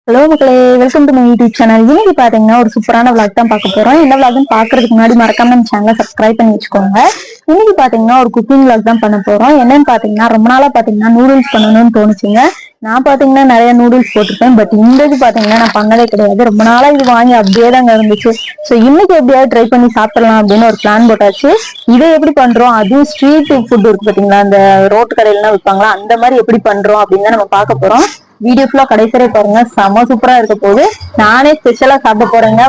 Hello மக்களே, welcome to my YouTube channel. இன்னைக்கு பாத்தீங்கன்னா ஒரு சூப்பரான vlog தான் பார்க்க போறோம். என்ன vlogன்னு பாக்குறதுக்கு முன்னாடி மறக்காம நம்ம சேனலை சப்ஸ்கிரைப் பண்ணி வச்சுக்கோங்க. இன்னைக்கு பாத்தீங்கன்னா ஒரு குக்கிங் vlog தான் பண்ண போறோம். என்னன்னு பாத்தீங்கன்னா ரொம்ப நாளா பாத்தீங்கன்னா நூடுல்ஸ் பண்ணணும்னு தோணுச்சுங்க. நான் பாத்தீங்கன்னா நிறைய நூடுல்ஸ் போட்டிருப்பேன். பட் இந்த இது பாத்தீங்கன்னா நான் பண்ணதே கிடையாது. ரொம்ப நாளா இது வாங்கி அப்படியே தாங்க இருந்துச்சு. ஸோ இன்னைக்கு எப்படியாவது ட்ரை பண்ணி சாப்பிடலாம் அப்படின்னு ஒரு பிளான் போட்டாச்சு. இதை எப்படி பண்றோம், அதுவும் ஸ்ட்ரீட் ஃபுட் இருக்கு பாத்தீங்களா, அந்த ரோட்டு கடையிலாம் விற்பாங்களா, அந்த மாதிரி எப்படி பண்றோம் அப்படின்னு நம்ம பார்க்க போறோம். வீடியோ ஃபுல்லா கடைசி வரை பாருங்க, செம சூப்பரா இருக்க போகுது. நானே ஸ்பெஷலா சாப்பிட போறேங்க.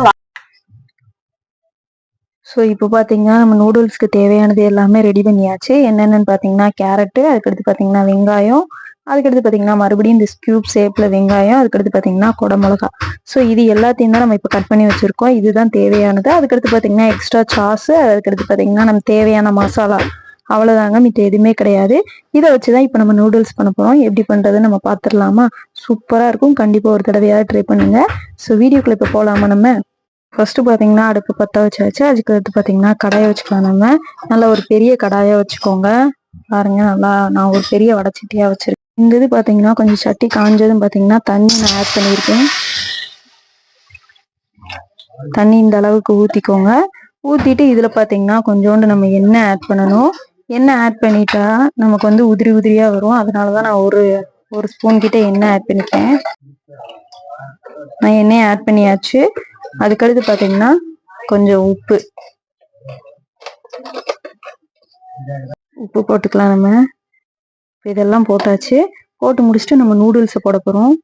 ஸோ இப்போ பார்த்தீங்கன்னா நம்ம நூடுல்ஸ்க்கு தேவையானது எல்லாமே ரெடி பண்ணியாச்சு. என்னென்னு பார்த்தீங்கன்னா கேரட்டு, அதுக்கடுத்து பார்த்தீங்கன்னா வெங்காயம், அதுக்கடுத்து பார்த்தீங்கன்னா மறுபடியும் இந்த கியூப் ஷேப்பில் வெங்காயம், அதுக்கடுத்து பார்த்தீங்கன்னா குடமிளகா. ஸோ இது எல்லாத்தையும் தான் நம்ம இப்போ கட் பண்ணி வச்சுருக்கோம். இதுதான் தேவையானது. அதுக்கடுத்து பார்த்தீங்கன்னா எக்ஸ்ட்ரா சாஸு, அதுக்கடுத்து பார்த்தீங்கன்னா நம்ம தேவையான மசாலா, அவ்வளோதாங்க. மித்த எதுவுமே கிடையாது. இதை வச்சு தான் இப்போ நம்ம நூடுல்ஸ் பண்ண போகிறோம். எப்படி பண்ணுறதுன்னு நம்ம பார்த்துடலாமா? சூப்பராக இருக்கும். கண்டிப்பாக ஒரு தடவையாவது ட்ரை பண்ணுங்க. ஸோ வீடியோக்குள்ளே இப்போ போகலாமா நம்ம? ஃபர்ஸ்ட் பாத்தீங்கன்னா அடுப்பு பற்ற வச்சாச்சு. அதுக்கு அடுத்து பாத்தீங்கன்னா கடாயை வச்சுக்கலாம். நம்ம நல்லா ஒரு பெரிய கடாயா வச்சுக்கோங்க. பாருங்க, நல்லா நான் ஒரு பெரிய வடச்சட்டியா வச்சிருக்கேன். இந்த இது பாத்தீங்கன்னா கொஞ்சம் சட்டி காஞ்சதும் பாத்தீங்கன்னா தண்ணி நான் ஆட் பண்ணியிருக்கேன். தண்ணி இந்த அளவுக்கு ஊத்திக்கோங்க. ஊத்திட்டு இதுல பாத்தீங்கன்னா கொஞ்சோண்டு நம்ம எண்ணெய் ஆட் பண்ணணும். எண்ணெய் ஆட் பண்ணிட்டா நமக்கு வந்து உதிரி உதிரியா வரும். அதனாலதான் நான் ஒரு ஸ்பூன் கிட்ட எண்ணெய் ஆட் பண்ணிட்டேன். நான் எண்ணெயை ஆட் பண்ணியாச்சு. அதுக்கடுத்து பாத்தீங்கன்னா கொஞ்சம் உப்பு போட்டுக்கலாம். நம்ம இதெல்லாம் போட்டாச்சு. போட்டு முடிச்சுட்டு நம்ம நூடுல்ஸை போட போறோம்.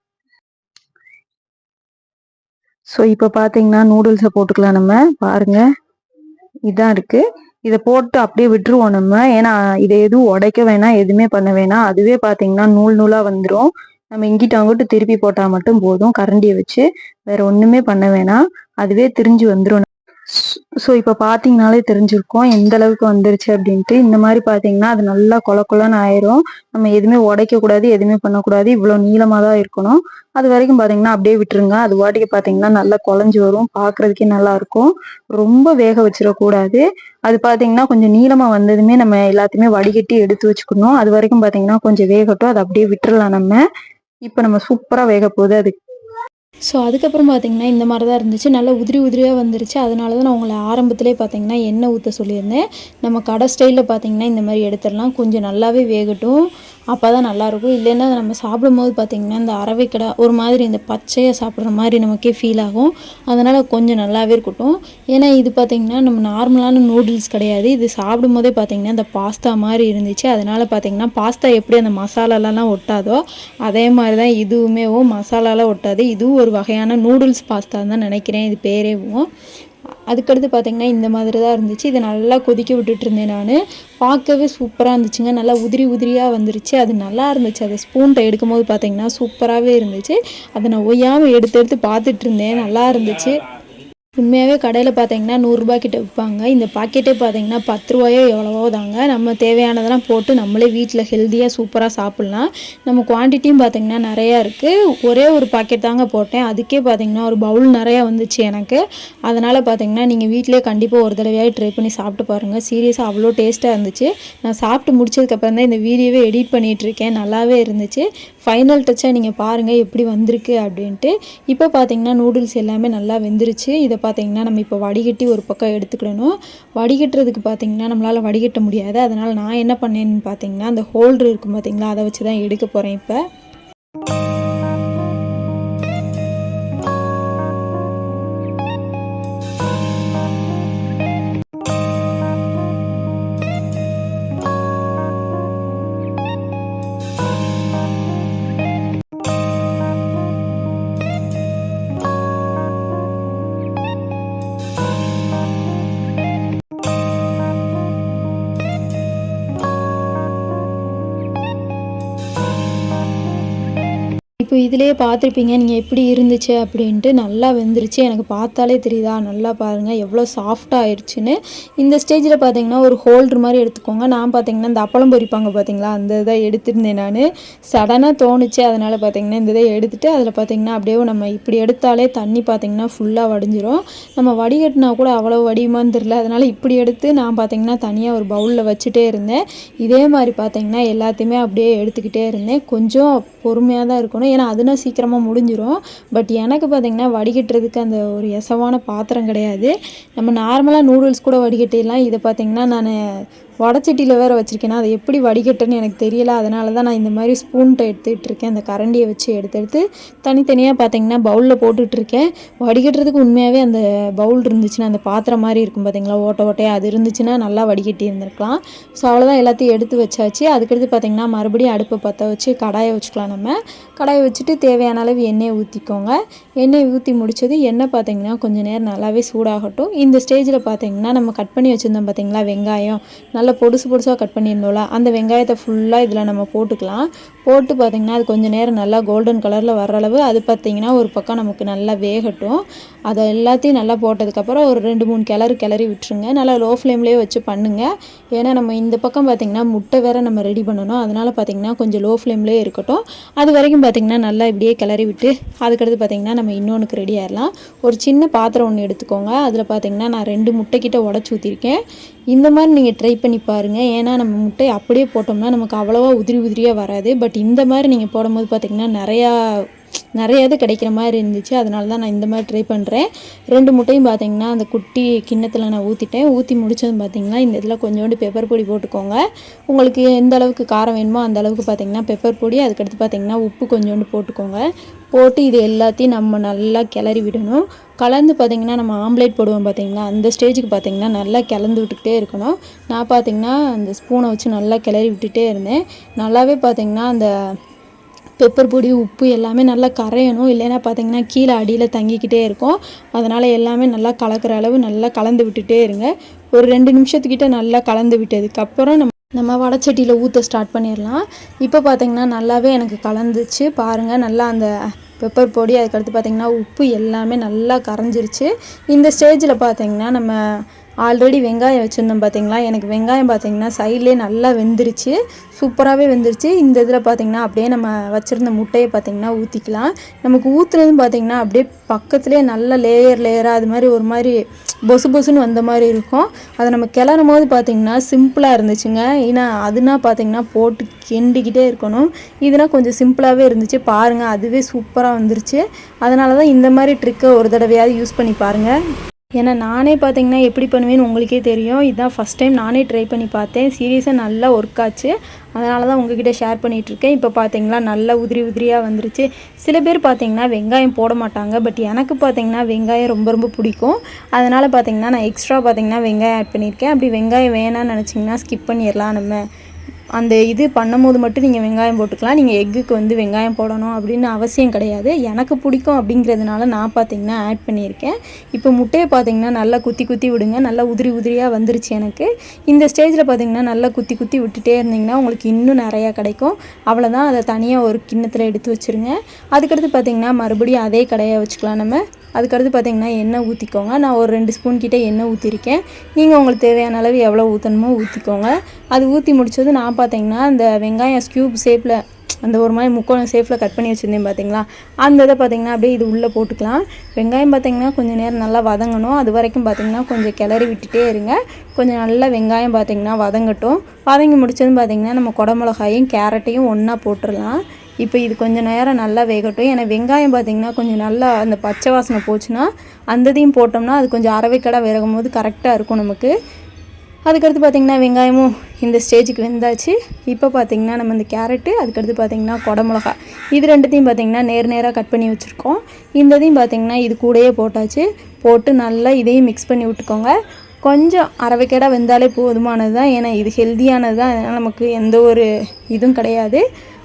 ஸோ இப்போ பாத்தீங்கன்னா நூடுல்ஸை போட்டுக்கலாம். நம்ம பாருங்க, இதான் இருக்கு. இதை போட்டு அப்படியே விட்டுருவோம் நம்ம. ஏன்னா இதை எதுவும் உடைக்க வேணாம், எதுவுமே பண்ண வேணாம். அதுவே பாத்தீங்கன்னா நூல் நூலா வந்துடும். நம்ம இங்கிட்ட அங்கிட்டு திருப்பி போட்டா மட்டும் போதும். கரண்டியை வச்சு வேற ஒண்ணுமே பண்ண வேணாம், அதுவே திரிஞ்சு வந்துடும். ஸோ இப்போ பார்த்தீங்கனாலே தெரிஞ்சிருக்கும் எந்த அளவுக்கு வந்துருச்சு அப்படின்ட்டு. இந்த மாதிரி பார்த்தீங்கன்னா அது நல்லா கொலன்னு ஆயிரும். நம்ம எதுவுமே உடைக்கக்கூடாது, எதுவுமே பண்ணக்கூடாது. இவ்வளோ நீளமாக தான் இருக்கணும். அது வரைக்கும் பார்த்தீங்கன்னா அப்படியே விட்டுருங்க. அது வாட்டிக்கு பார்த்தீங்கன்னா நல்லா குழஞ்சி வரும். பார்க்குறதுக்கே நல்லா இருக்கும். ரொம்ப வேக வச்சிடக்கூடாது. அது பார்த்தீங்கன்னா கொஞ்சம் நீளமாக வந்ததுமே நம்ம எல்லாத்தையுமே வடிகட்டி எடுத்து வச்சுக்கணும். அது வரைக்கும் பார்த்தீங்கன்னா கொஞ்சம் வேகட்டும். அதை அப்படியே விட்டுறலாம் நம்ம. இப்போ நம்ம சூப்பராக வேக போகுது அது. ஸோ அதுக்கப்புறம் பார்த்திங்கன்னா இந்த மாதிரி தான் இருந்துச்சு. நல்லா உதிரி உதிரியாக வந்துருச்சு. அதனால தான் நான் உங்களை ஆரம்பத்திலே பார்த்திங்கன்னா எண்ணெய் ஊற்ற சொல்லியிருந்தேன். நம்ம கடை ஸ்டைலில் பார்த்திங்கன்னா இந்த மாதிரி எடுத்துடலாம். கொஞ்சம் நல்லாவே வேகட்டும், அப்போ தான் நல்லாயிருக்கும். இல்லைன்னா நம்ம சாப்பிடும்போது பார்த்திங்கன்னா இந்த அரவைக்கடை ஒரு மாதிரி இந்த பச்சையாக சாப்பிட்ற மாதிரி நமக்கே ஃபீல் ஆகும். அதனால் கொஞ்சம் நல்லாவே இருக்கட்டும். ஏன்னா இது பார்த்திங்கன்னா நம்ம நார்மலான நூடுல்ஸ் கிடையாது. இது சாப்பிடும் போதே பார்த்திங்கன்னா இந்த பாஸ்தா மாதிரி இருந்துச்சு. அதனால் பார்த்திங்கன்னா பாஸ்தா எப்படி அந்த மசாலாலலாம் ஒட்டாதோ அதே மாதிரி தான் இதுவுமே மசாலாலாம் ஒட்டாது. இதுவும் ஒரு வகையான நூடுல்ஸ் பாஸ்தான்னு தான் நினைக்கிறேன் இது பேரேவும். அதுக்கடுத்து பார்த்திங்கன்னா இந்த மாதிரி தான் இருந்துச்சு. இதை நல்லா கொதிக்க விட்டுட்டு இருந்தேன் நான். பார்க்கவே சூப்பராக இருந்துச்சுங்க. நல்லா உதிரி உதிரியாக வந்துருச்சு. அது நல்லா இருந்துச்சு. அதை ஸ்பூன்ட்ட எடுக்கும்போது பார்த்திங்கன்னா சூப்பராகவே இருந்துச்சு. அதை நான் ஒய்யாமல் எடுத்து பார்த்துட்டு இருந்தேன். நல்லா இருந்துச்சு. உண்மையாகவே கடையில் பார்த்தீங்கன்னா 100 கிட்ட விற்பாங்க. இந்த பாக்கெட்டே பார்த்தீங்கன்னா 10 ரூபாயோ எவ்வளவோ தாங்க. நம்ம தேவையானதெல்லாம் போட்டு நம்மளே வீட்டில் ஹெல்த்தியாக சூப்பராக சாப்பிட்லாம். நம்ம குவான்டிட்டியும் பார்த்தீங்கன்னா நிறையா இருக்குது. ஒரே ஒரு பாக்கெட் தாங்க போட்டேன். அதுக்கே பார்த்தீங்கன்னா ஒரு பவுல் நிறையா வந்துச்சு எனக்கு. அதனால் பார்த்தீங்கன்னா நீங்கள் வீட்டிலே கண்டிப்பாக ஒரு தடவையாக ட்ரை பண்ணி சாப்பிட்டு பாருங்கள். சீரியஸாக அவ்வளோ டேஸ்ட்டாக இருந்துச்சு. நான் சாப்பிட்டு முடிச்சதுக்கப்புறம் தான் இந்த வீடியோவே எடிட் பண்ணிகிட்ருக்கேன். நல்லாவே இருந்துச்சு. ஃபைனல் டச்சாக நீங்கள் பாருங்கள் எப்படி வந்திருக்கு அப்படின்ட்டு. இப்போ பார்த்தீங்கன்னா நூடுல்ஸ் எல்லாமே நல்லா வெந்துருச்சு. இதை பார்த்தீங்கன்னா நம்ம இப்போ வடிகட்டி ஒரு பக்கம் எடுத்துக்கிடணும். வடிகட்டுறதுக்கு பார்த்தீங்கன்னா நம்மளால் வடிகட்ட முடியாது. அதனால் நான் என்ன பண்ணேன்னு பார்த்தீங்கன்னா அந்த ஹோல்டர் இருக்கும் பார்த்தீங்களா, அதை வச்சு தான் எடுக்க போகிறேன் இப்போ. இப்போ இதிலேயே பார்த்துருப்பீங்க நீங்கள் எப்படி இருந்துச்சு அப்படின்ட்டு. நல்லா வெந்துருச்சு. எனக்கு பார்த்தாலே தெரியுதா, நல்லா பாருங்கள் எவ்வளோ சாஃப்டாக ஆயிடுச்சுன்னு. இந்த ஸ்டேஜில் பார்த்தீங்கன்னா ஒரு ஹோல்டர் மாதிரி எடுத்துக்கோங்க. நான் பார்த்தீங்கன்னா இந்த அப்பளம் பொரிப்பாங்க பார்த்தீங்களா, அந்த இதை எடுத்துருந்தேன் நான். சடனாக தோணுச்சு. அதனால் பார்த்தீங்கன்னா இந்த இதை எடுத்துகிட்டு அதில் பார்த்தீங்கன்னா அப்படியே நம்ம இப்படி எடுத்தாலே தண்ணி பார்த்தீங்கன்னா ஃபுல்லாக வடிஞ்சிரும். நம்ம வடிகட்டினா கூட அவ்வளோ வடியுமான்னு தெரில. அதனால் இப்படி எடுத்து நான் பார்த்தீங்கன்னா தனியாக ஒரு பவுலில் வச்சுட்டே இருந்தேன். இதே மாதிரி பார்த்தீங்கன்னா எல்லாத்தையுமே அப்படியே எடுத்துக்கிட்டே இருந்தேன். கொஞ்சம் பொறுமையாக தான் இருக்கணும். ஏன்னா அது அதுனா சீக்கிரமாக முடிஞ்சிடும். பட் எனக்கு பார்த்திங்கன்னா வடிகட்டுறதுக்கு அந்த ஒரு எசவான பாத்திரம் கிடையாது. நம்ம நார்மலாக நூடுல்ஸ் கூட வடிகட்டிடலாம். இதை பார்த்திங்கன்னா நான் வடச்சட்டியில் வேறு வச்சுருக்கேன்னா அதை எப்படி வடிகட்டுன்னு எனக்கு தெரியல. அதனால தான் நான் இந்த மாதிரி ஸ்பூன்கிட்ட எடுத்துகிட்ருக்கேன். அந்த கரண்டியை வச்சு எடுத்து தனித்தனியாக பார்த்திங்கன்னா பவுலில் போட்டுட்ருக்கேன். வடிகட்டுறதுக்கு உண்மையாகவே அந்த பவுல் இருந்துச்சுன்னா, அந்த பாத்திரம் மாதிரி இருக்கும் பார்த்திங்களா, ஓட்டையாக அது இருந்துச்சுன்னா நல்லா வடிகட்டி இருந்திருக்கலாம். ஸோ அவ்வளோதான், எல்லாத்தையும் எடுத்து வச்சாச்சு. அதுக்கடுத்து பார்த்திங்கன்னா மறுபடியும் அடுப்பை பற்ற வச்சு கடாயை வச்சுக்கலாம். நம்ம கடாயை வச்சுட்டு தேவையான அளவு எண்ணெயை ஊற்றிக்கோங்க. எண்ணெய் ஊற்றி முடித்தது எண்ணெய் பார்த்திங்கன்னா கொஞ்சம் நேரம் நல்லாவே சூடாகட்டும். இந்த ஸ்டேஜில் பார்த்திங்கன்னா நம்ம கட் பண்ணி வச்சுருந்தோம் பார்த்திங்களா வெங்காயம், நல்லா பொடுசாக கட் பண்ணியிருந்தோம்ல, அந்த வெங்காயத்தை ஃபுல்லாக இதில் நம்ம போட்டுக்கலாம். போட்டு பார்த்திங்கன்னா அது கொஞ்சம் நேரம் நல்லா கோல்டன் கலரில் வர்ற அளவு அது பார்த்திங்கன்னா ஒரு பக்கம் நமக்கு நல்லா வேகட்டும். அதை எல்லாத்தையும் நல்லா போட்டதுக்கப்புறம் ஒரு 2-3 கிளறி விட்டுருங்க. நல்லா லோ ஃப்ளேம்லேயே வச்சு பண்ணுங்கள். ஏன்னா நம்ம இந்த பக்கம் பார்த்திங்கன்னா முட்டை வேறு நம்ம ரெடி பண்ணணும். அதனால் பார்த்திங்கன்னா கொஞ்சம் லோ ஃப்ளேம்லேயே இருக்கட்டும். அது வரைக்கும் பார்த்திங்கன்னா நல்லா இப்படியே கிளறி விட்டு அதுக்கடுத்து பார்த்திங்கன்னா நம்ம இன்னொன்றுக்கு ரெடி ஆயிடலாம். ஒரு சின்ன பாத்திரம் ஒன்று எடுத்துக்கோங்க. அதில் பார்த்திங்கன்னா நான் 2 முட்டைக்கிட்ட உடச்சி ஊற்றிருக்கேன். இந்த மாதிரி நீங்கள் ட்ரை பண்ணி பாருங்கள். ஏன்னா நம்ம முட்டையை அப்படியே போட்டோம்னா நமக்கு அவ்வளோவா உதிரியாக வராது. பட் இந்த மாதிரி நீங்கள் போடும்போது பார்த்திங்கன்னா நிறையா இது கிடைக்கிற மாதிரி இருந்துச்சு. அதனால தான் நான் இந்த மாதிரி ட்ரை பண்ணுறேன். 2 முட்டையும் பார்த்திங்கன்னா அந்த குட்டி கிண்ணத்தில் நான் ஊற்றிட்டேன். ஊற்றி முடித்ததும் பார்த்திங்கன்னா இந்த இதில் கொஞ்சோண்டு பெப்பர் பொடி போட்டுக்கோங்க. உங்களுக்கு எந்த அளவுக்கு காரம் வேணுமோ அந்த அளவுக்கு பார்த்திங்கன்னா பெப்பர் பொடி, அதுக்கடுத்து பார்த்திங்கன்னா உப்பு கொஞ்சோண்டு போட்டுக்கோங்க. போட்டு இது எல்லாத்தையும் நம்ம நல்லா கிளறி விடணும். கலந்து பார்த்திங்கன்னா நம்ம ஆம்லேட் போடுவோம் பார்த்திங்களா, அந்த ஸ்டேஜுக்கு பார்த்திங்கன்னா நல்லா கிளந்து விட்டுக்கிட்டே இருக்கணும். நான் பார்த்திங்கன்னா அந்த ஸ்பூனை வச்சு நல்லா கிளறி விட்டுட்டே இருந்தேன். நல்லாவே பார்த்திங்கன்னா அந்த பெப்பர் பொடி உப்பு எல்லாமே நல்லா கரையணும். இல்லைன்னா பார்த்திங்கன்னா கீழே அடியில் தங்கிக்கிட்டே இருக்கும். அதனால் எல்லாமே நல்லா கலக்கிற அளவு நல்லா கலந்து விட்டுட்டே இருங்க. ஒரு 2 நிமிஷத்துக்கிட்ட நல்லா கலந்து விட்டதுக்கப்புறம் நம்ம வடச்சட்டியில் ஊற்ற ஸ்டார்ட் பண்ணிடலாம். இப்போ பார்த்திங்கன்னா நல்லாவே எனக்கு கலந்துச்சு பாருங்கள். நல்லா அந்த பெப்பர் பொடி அதுக்கடுத்து பார்த்திங்கன்னா உப்பு எல்லாமே நல்லா கரைஞ்சிருச்சு. இந்த ஸ்டேஜில் பார்த்திங்கன்னா நம்ம ஆல்ரெடி வெங்காயம் வச்சுருந்தோம் பார்த்திங்களா, எனக்கு வெங்காயம் பார்த்திங்கன்னா சைட்லேயே நல்லா வெந்துருச்சு, சூப்பராகவே வெந்துருச்சு. இந்த இதில் பார்த்திங்கன்னா அப்படியே நம்ம வச்சுருந்த முட்டையை பார்த்திங்கன்னா ஊற்றிக்கலாம். நமக்கு ஊற்றுனதும் பார்த்திங்கன்னா அப்படியே பக்கத்துலேயே நல்ல லேயராக அது மாதிரி ஒரு மாதிரி பொசுன்னு வந்த மாதிரி இருக்கும். அதை நம்ம கிளறும் போது பார்த்திங்கன்னா சிம்பிளாக இருந்துச்சுங்க. ஏன்னா அதுனா பார்த்திங்கன்னா போட்டு கிண்டிக்கிட்டே இருக்கணும். இதுனா கொஞ்சம் சிம்பிளாகவே இருந்துச்சு பாருங்கள். அதுவே சூப்பராக வந்துருச்சு. அதனால தான் இந்த மாதிரி ட்ரிக்கை ஒரு தடவையாவது யூஸ் பண்ணி பாருங்கள். ஏன்னா நானே பார்த்திங்கன்னா எப்படி பண்ணுவேன்னு உங்களுக்கே தெரியும். இதுதான் ஃபஸ்ட் டைம் நானே ட்ரை பண்ணி பார்த்தேன். சீரியஸாக நல்லா ஒர்க் ஆச்சு. அதனால தான் உங்ககிட்ட ஷேர் பண்ணிகிட்ருக்கேன். இப்போ பார்த்திங்கன்னா நல்லா உதிரியாக வந்துருச்சு. சில பேர் பார்த்திங்கன்னா வெங்காயம் போட மாட்டாங்க. பட் எனக்கு பார்த்திங்கன்னா வெங்காயம் ரொம்ப பிடிக்கும். அதனால் பார்த்திங்கன்னா நான் எக்ஸ்ட்ரா பார்த்திங்கன்னா வெங்காயம் ஆட் பண்ணியிருக்கேன். அப்படி வெங்காயம் வேணான்னு நினச்சிங்கன்னா ஸ்கிப் பண்ணிடலாம். நம்ம அந்த இது பண்ணும்போது மட்டும் நீங்கள் வெங்காயம் போட்டுக்கலாம். நீங்கள் எக்குக்கு வெங்காயம் போடணும் அப்படின்னு அவசியம் கிடையாது. எனக்கு பிடிக்கும் அப்படிங்கிறதுனால நான் பார்த்திங்கன்னா ஆட் பண்ணியிருக்கேன். இப்போ முட்டையை பார்த்திங்கன்னா நல்லா குத்தி விடுங்க. நல்லா உதிரியாக வந்துருச்சு எனக்கு. இந்த ஸ்டேஜில் பார்த்திங்கன்னா நல்லா குத்தி விட்டுட்டே இருந்திங்கன்னா உங்களுக்கு இன்னும் நிறையா கிடைக்கும். அவ்வளோதான். அதை தனியாக ஒரு கிண்ணத்தில் எடுத்து வச்சுருங்க. அதுக்கடுத்து பார்த்திங்கன்னா மறுபடியும் அதே கடையை வச்சுக்கலாம் நம்ம. அதுக்கடுத்து பார்த்திங்கன்னா எண்ணெய் ஊற்றிக்கோங்க. நான் ஒரு 2 ஸ்பூன் கிட்டே எண்ணெய் ஊற்றிருக்கேன். நீங்கள் உங்களுக்கு தேவையான அளவு எவ்வளோ ஊற்றணுமோ ஊற்றிக்கோங்க. அது ஊற்றி முடித்தது நான் பார்த்திங்கன்னா அந்த வெங்காயம் ஸ்கியூப் ஷேப்பில் அந்த ஒரு மாதிரி முக்கோணம் ஷேப்பில் கட் பண்ணி வச்சுருந்தேன் பார்த்திங்களா, அந்த இதை பார்த்திங்கன்னா அப்படியே இது உள்ளே போட்டுக்கலாம். வெங்காயம் பார்த்திங்கன்னா கொஞ்சம் நேரம் நல்லா வதங்கணும். அது வரைக்கும் பார்த்திங்கன்னா கொஞ்சம் கிளறி விட்டுட்டே இருங்க. கொஞ்சம் நல்லா வெங்காயம் பார்த்திங்கன்னா வதங்கட்டும். வதங்கி முடித்ததும் பார்த்திங்கன்னா நம்ம குடமிளகாயும் கேரட்டையும் ஒன்றா போட்டுடலாம். இப்போ இது கொஞ்சம் நேரம் நல்லா வேகட்டும். ஏன்னா வெங்காயம் பார்த்திங்கன்னா கொஞ்சம் நல்லா அந்த பச்சை வாசனை போச்சுன்னா அந்ததையும் போட்டோம்னா அது கொஞ்சம் அரவைக்கடை வேகும் போது கரெக்டாக இருக்கும் நமக்கு. அதுக்கடுத்து பார்த்திங்கன்னா வெங்காயமும் இந்த ஸ்டேஜுக்கு வெந்தாச்சு. இப்போ பார்த்திங்கன்னா நம்ம இந்த கேரட்டு அதுக்கடுத்து பார்த்திங்கன்னா குடமிளகா இது ரெண்டுத்தையும் பார்த்திங்கன்னா நேராக கட் பண்ணி வச்சுருக்கோம். இந்ததையும் பார்த்திங்கன்னா இது கூடயே போட்டாச்சு. போட்டு நல்லா இதையும் மிக்ஸ் பண்ணி விட்டுக்கோங்க. கொஞ்சம் அரவைக்கடை வெந்தாலே போதுமானது தான். ஏன்னா இது ஹெல்த்தியானது தான். அதனால் நமக்கு எந்த ஒரு இதுவும் கிடையாது.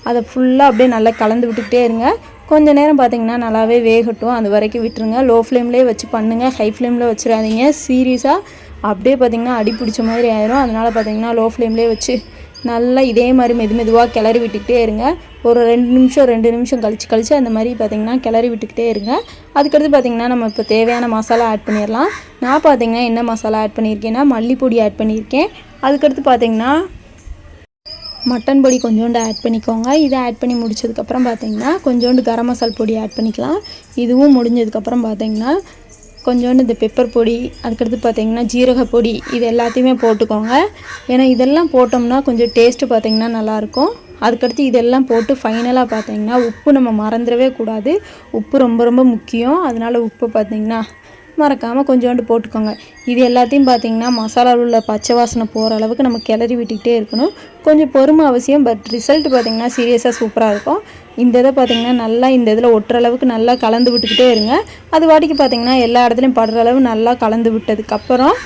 அதை ஃபுல்லாக அப்படியே நல்லா கலந்து விட்டுக்கிட்டே இருங்க. கொஞ்சம் நேரம் பார்த்திங்கன்னா நல்லாவே வேகட்டும். அது வரைக்கும் விட்டுருங்க. லோ ஃப்ளேம்லேயே வச்சு பண்ணுங்கள். ஹை ஃப்ளேமில் வச்சிடாதீங்க. சீரியஸாக அப்படியே பார்த்திங்கன்னா அடி பிடிச்ச மாதிரி ஆயிரும். அதனால் பார்த்திங்கன்னா லோ ஃப்ளேம்லேயே வச்சு நல்லா இதே மாதிரி மெதுவாக கிளறி விட்டுக்கிட்டே இருங்க. ஒரு 2 நிமிஷம் கழிச்சு அந்த மாதிரி பார்த்திங்கன்னா கிளறி விட்டுக்கிட்டே இருங்க. அதுக்கடுத்து பார்த்திங்கன்னா நம்ம இப்போ தேவையான மசாலா ஆட் பண்ணிடலாம். நான் பார்த்திங்கன்னா என்ன மசாலா ஆட் பண்ணியிருக்கேன்னா மல்லிப்பொடி ஆட் பண்ணியிருக்கேன். அதுக்கடுத்து பார்த்திங்கன்னா மட்டன் பொடி கொஞ்சோண்டு ஆட் பண்ணிக்கோங்க. இதை ஆட் பண்ணி முடிச்சதுக்கப்புறம் பார்த்திங்கன்னா கொஞ்சோண்டு கரம் மசால் பொடி ஆட் பண்ணிக்கலாம். இதுவும் முடிஞ்சதுக்கப்புறம் பார்த்திங்கன்னா கொஞ்சோண்டு இந்த பெப்பர் பொடி அதுக்கடுத்து பார்த்திங்கன்னா ஜீரக பொடி இது எல்லாத்தையுமே போட்டுக்கோங்க. ஏன்னா இதெல்லாம் போட்டோம்னா கொஞ்சம் டேஸ்ட்டு பார்த்திங்கன்னா நல்லாயிருக்கும். அதுக்கடுத்து இதெல்லாம் போட்டு ஃபைனலாக பார்த்தீங்கன்னா உப்பு நம்ம மறந்துடவே கூடாது. உப்பு ரொம்ப ரொம்ப முக்கியம். அதனால் உப்பு பார்த்தீங்கன்னா மறக்காமல் கொஞ்சோண்டு போட்டுக்கோங்க. இது எல்லாத்தையும் பார்த்தீங்கன்னா மசாலாவில் உள்ள பச்சை வாசனை போகிற அளவுக்கு நம்ம கிளறி விட்டுக்கிட்டே இருக்கணும். கொஞ்சம் பொறுமை அவசியம். பட் ரிசல்ட் பார்த்திங்கன்னா சீரியஸாக சூப்பராக இருக்கும். இந்த இதை பார்த்திங்கன்னா நல்லா இந்த இதில் ஒட்டுற அளவுக்கு நல்லா கலந்து விட்டுக்கிட்டே இருங்க. அது வாட்டிக்கு பார்த்திங்கன்னா எல்லா இடத்துலையும் படுற அளவு நல்லா கலந்து விட்டதுக்கப்புறம்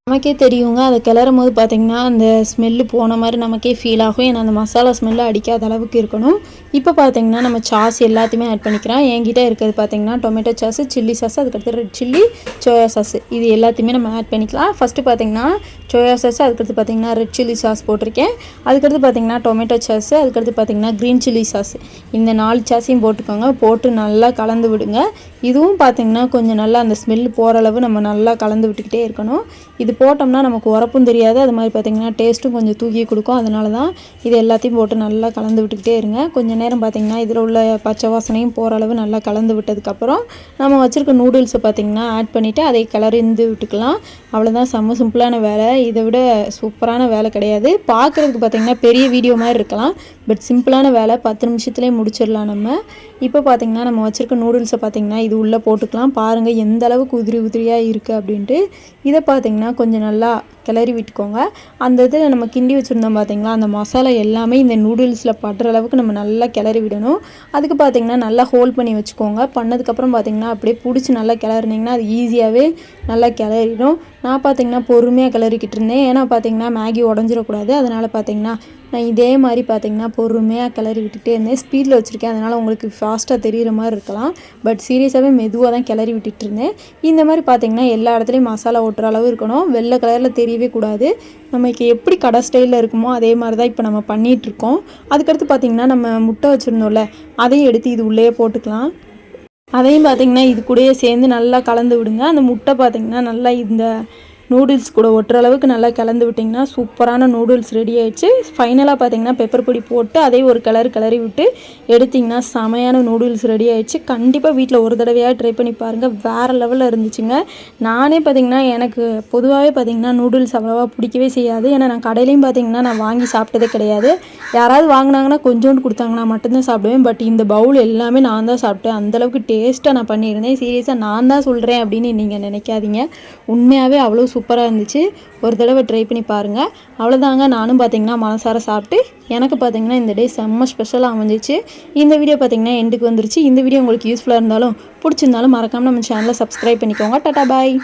நமக்கே தெரியுங்க, அதை கிளறும் போது பார்த்திங்கன்னா அந்த ஸ்மெல்லு போன மாதிரி நமக்கே ஃபீல் ஆகும். ஏன்னா அந்த மசாலா ஸ்மெல்லு அடிக்காத அளவுக்கு இருக்கணும். இப்போ பார்த்திங்கன்னா நம்ம சாஸ் எல்லாத்தையுமே ஆட் பண்ணிக்கிறோம். என்கிட்ட இருக்கிறது பார்த்திங்கன்னா டொமேட்டோ சாஸு, சில்லி சாஸ், அதுக்கடுத்து ரெட் சில்லி, சோயா சாஸ், இது எல்லாத்தையுமே நம்ம ஆட் பண்ணிக்கலாம். ஃபஸ்ட்டு பார்த்திங்கன்னா சோயா சாஸ், அதுக்கடுத்து பார்த்திங்கன்னா ரெட் சில்லி சாஸ் போட்டிருக்கேன். அதுக்கடுத்து பார்த்திங்கன்னா டொமேட்டோ சாஸு, அதுக்கடுத்து பார்த்திங்கன்னா க்ரீன் சில்லி சாஸ், இந்த 4 சாஸையும் போட்டுக்கோங்க. போட்டு நல்லா கலந்து விடுங்க. இதுவும் பார்த்திங்கன்னா கொஞ்சம் நல்லா அந்த ஸ்மெல்லு போகிற அளவு நம்ம நல்லா கலந்து விட்டுக்கிட்டே இருக்கணும். இது போட்டோம்னா நமக்கு உரப்பும் தெரியாது. அது மாதிரி பார்த்திங்கன்னா டேஸ்ட்டும் கொஞ்சம் தூக்கி கொடுக்கும். அதனால தான் இது எல்லாத்தையும் போட்டு நல்லா கலந்து விட்டுக்கிட்டே இருங்க. கொஞ்சம் நேரம் பார்த்திங்கன்னா இதில் உள்ள பச்சை வாசனையும் போகிற அளவு நல்லா கலந்து விட்டதுக்கப்புறம் நம்ம வச்சுருக்க நூடுல்ஸை பார்த்திங்கன்னா ஆட் பண்ணிவிட்டு அதை கிளறிந்து விட்டுக்கலாம். அவ்வளோதான், செம்ம சிம்பிளான வேலை. இதை விட சூப்பரான வேலை கிடையாது. பார்க்குறதுக்கு பார்த்திங்கன்னா பெரிய வீடியோ மாதிரி இருக்கலாம். பட் சிம்பிளான வேலை, 10 நிமிஷத்துலேயே முடிச்சிடலாம் நம்ம. இப்போ பார்த்திங்கன்னா நம்ம வச்சுருக்க நூடுல்ஸை பார்த்திங்கன்னா இது உள்ளே போட்டுக்கலாம். பாருங்கள் எந்த அளவுக்கு உதிரி உதிரியாக இருக்குது அப்படின்ட்டு. இதை பார்த்திங்கன்னா கொஞ்சம் நல்லா கிளறி விட்டுக்கோங்க. அந்த இதில் நம்ம கிண்டி வச்சுருந்தோம் பார்த்திங்களா, அந்த மசாலா எல்லாமே இந்த நூடுல்ஸில் படுற அளவுக்கு நம்ம நல்லா கிளறி விடணும். அதுக்கு பார்த்திங்கன்னா நல்லா ஹோல்ட் பண்ணி வச்சுக்கோங்க. பண்ணதுக்கப்புறம் பார்த்திங்கன்னா அப்படியே பிடிச்சி நல்லா கிளறினீங்கன்னா அது ஈஸியாகவே நல்லா கிளறிடும். நான் பார்த்திங்கன்னா பொறுமையாக கிளறிக்கிட்டு இருந்தேன். ஏன்னா பார்த்திங்கன்னா மேகி உடஞ்சிடக்கூடாது. அதனால் பார்த்திங்கன்னா நான் இதே மாதிரி பார்த்திங்கன்னா பொறுமையாக கிளறி விட்டுகிட்டே இருந்தேன். ஸ்பீடில் வச்சுருக்கேன், அதனால் உங்களுக்கு ஃபாஸ்ட்டாக தெரிகிற மாதிரி இருக்கலாம். பட் சீரியஸாகவே மெதுவாக தான் கிளறி விட்டுட்டு இருந்தேன். இந்த மாதிரி பார்த்திங்கன்னா எல்லா இடத்துலையும் மசாலா ஒட்டுற அளவு இருக்கணும். வெள்ளை கலரில் தெரியவே கூடாது. நமக்கு எப்படி கடை ஸ்டைலில் இருக்குமோ அதே மாதிரி தான் இப்போ நம்ம பண்ணிகிட்ருக்கோம். அதுக்கடுத்து பார்த்திங்கன்னா நம்ம முட்டை வச்சுருந்தோம்ல, அதையும் எடுத்து இது உள்ளே போட்டுக்கலாம். அதையும் பார்த்திங்கன்னா இது கூடயே சேர்ந்து நல்லா கலந்து விடுங்க. அந்த முட்டை பார்த்திங்கன்னா நல்லா இந்த நூடுல்ஸ் கூட ஒட்டுற அளவுக்கு நல்லா கலந்து விட்டிங்கன்னா சூப்பரான நூடுல்ஸ் ரெடி ஆகிடுச்சு. ஃபைனலாக பார்த்திங்கன்னா பெப்பர் பொடி போட்டு அதே ஒரு கிளறி விட்டு எடுத்திங்கன்னா செமையான நூடுல்ஸ் ரெடி ஆகிடுச்சு. கண்டிப்பாக வீட்டில் ஒரு தடவையாக ட்ரை பண்ணி பாருங்கள். வேறு லெவலில் இருந்துச்சுங்க. நானே பார்த்திங்கன்னா எனக்கு பொதுவாகவே பார்த்திங்கன்னா நூடுல்ஸ் அவ்வளோவா பிடிக்கவே செய்யாது. ஏன்னா நான் கடையிலையும் பார்த்திங்கன்னா நான் வாங்கி சாப்பிட்டதே கிடையாது. யாராவது வாங்கினாங்கன்னா கொஞ்சோண்டு கொடுத்தாங்கன்னா மட்டும்தான் சாப்பிடுவேன். பட் இந்த பவுல் எல்லாமே நான் தான் சாப்பிட்டேன். அந்தளவுக்கு டேஸ்ட்டாக நான் பண்ணியிருந்தேன். சீரியஸாக நான் தான் சொல்கிறேன் அப்படின்னு நீங்கள் நினைக்காதீங்க. உண்மையாகவே அவ்வளோ சூப்பராக இருந்துச்சு. ஒரு தடவை ட்ரை பண்ணி பாருங்கள். அவ்வளோதாங்க, நானும் பார்த்திங்கன்னா மனசார சாப்பிட்டு எனக்கு பார்த்திங்கன்னா இந்த டே செம்ம ஸ்பெஷலாக அமைஞ்சிச்சு. இந்த வீடியோ பார்த்திங்கன்னா எண்டுக்கு வந்துருச்சு. இந்த வீடியோ உங்களுக்கு யூஸ்ஃபுல்லாக இருந்தாலும் பிடிச்சிருந்தாலும் மறக்காமல் நம்ம சேனலை சப்ஸ்கிரைப் பண்ணிக்கோங்க. டாடா பாய்.